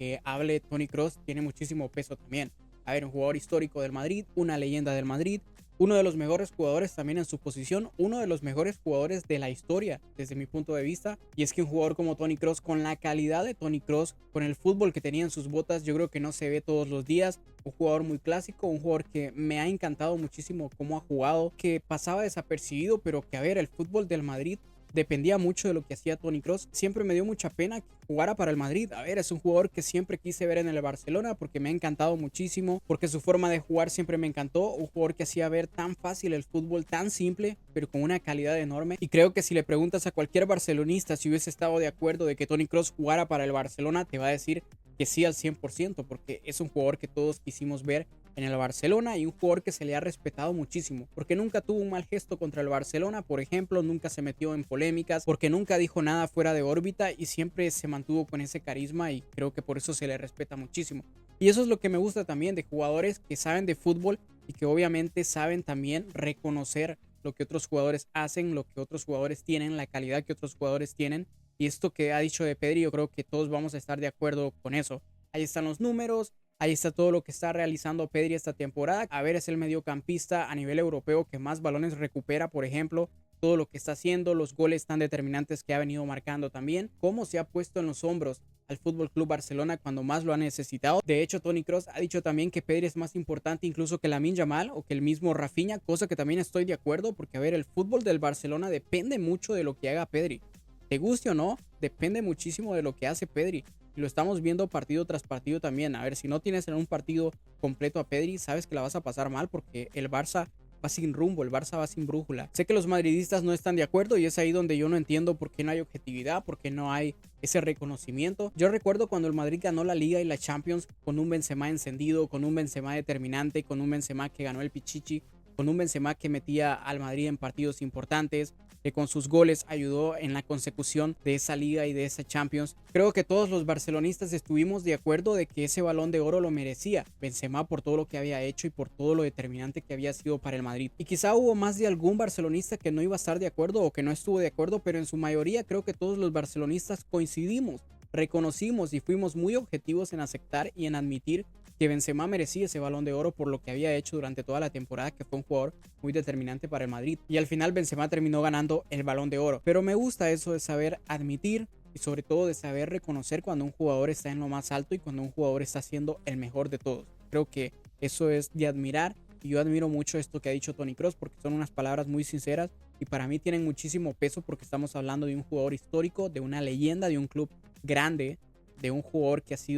que hable Toni Kroos tiene muchísimo peso también. A ver, un jugador histórico del Madrid, una leyenda del Madrid, uno de los mejores jugadores también en su posición, uno de los mejores jugadores de la historia desde mi punto de vista. Y es que un jugador como Toni Kroos, con la calidad de Toni Kroos, con el fútbol que tenía en sus botas, yo creo que no se ve todos los días. Un jugador muy clásico, un jugador que me ha encantado muchísimo cómo ha jugado, que pasaba desapercibido, pero que a ver, el fútbol del Madrid dependía mucho de lo que hacía Toni Kroos. Siempre me dio mucha pena que jugara para el Madrid. A ver, es un jugador que siempre quise ver en el Barcelona porque me ha encantado muchísimo, porque su forma de jugar siempre me encantó. Un jugador que hacía ver tan fácil el fútbol, tan simple, pero con una calidad enorme. Y creo que si le preguntas a cualquier barcelonista si hubiese estado de acuerdo de que Toni Kroos jugara para el Barcelona, te va a decir que sí al 100%, porque es un jugador que todos quisimos ver en el Barcelona y un jugador que se le ha respetado muchísimo, porque nunca tuvo un mal gesto contra el Barcelona, por ejemplo, nunca se metió en polémicas, porque nunca dijo nada fuera de órbita y siempre se mantuvo con ese carisma, y creo que por eso se le respeta muchísimo. Y eso es lo que me gusta también de jugadores que saben de fútbol y que obviamente saben también reconocer lo que otros jugadores hacen, lo que otros jugadores tienen, la calidad que otros jugadores tienen. Y esto que ha dicho de Pedri, yo creo que todos vamos a estar de acuerdo con eso. Ahí están los números, ahí está todo lo que está realizando Pedri esta temporada. A ver, es el mediocampista a nivel europeo que más balones recupera, por ejemplo. Todo lo que está haciendo, los goles tan determinantes que ha venido marcando también. Cómo se ha puesto en los hombros al Fútbol Club Barcelona cuando más lo ha necesitado. De hecho, Toni Kroos ha dicho también que Pedri es más importante incluso que Lamine Yamal o que el mismo Rafinha, cosa que también estoy de acuerdo, porque a ver, el fútbol del Barcelona depende mucho de lo que haga Pedri. Te guste o no, depende muchísimo de lo que hace Pedri. Y lo estamos viendo partido tras partido también. A ver, si no tienes en un partido completo a Pedri, sabes que la vas a pasar mal porque el Barça va sin rumbo, el Barça va sin brújula. Sé que los madridistas no están de acuerdo y es ahí donde yo no entiendo por qué no hay objetividad, por qué no hay ese reconocimiento. Yo recuerdo cuando el Madrid ganó la Liga y la Champions con un Benzema encendido, con un Benzema determinante, con un Benzema que ganó el Pichichi, con un Benzema que metía al Madrid en partidos importantes, que con sus goles ayudó en la consecución de esa liga y de esa Champions. Creo que todos los barcelonistas estuvimos de acuerdo de que ese Balón de Oro lo merecía Benzema por todo lo que había hecho y por todo lo determinante que había sido para el Madrid. Y quizá hubo más de algún barcelonista que no iba a estar de acuerdo o que no estuvo de acuerdo, pero en su mayoría creo que todos los barcelonistas coincidimos, reconocimos y fuimos muy objetivos en aceptar y en admitir que Benzema merecía ese Balón de Oro por lo que había hecho durante toda la temporada, que fue un jugador muy determinante para el Madrid. Y al final Benzema terminó ganando el Balón de Oro. Pero me gusta eso de saber admitir y sobre todo de saber reconocer cuando un jugador está en lo más alto y cuando un jugador está siendo el mejor de todos. Creo que eso es de admirar y yo admiro mucho esto que ha dicho Toni Kroos porque son unas palabras muy sinceras y para mí tienen muchísimo peso porque estamos hablando de un jugador histórico, de una leyenda, de un club grande, de un jugador que ha sido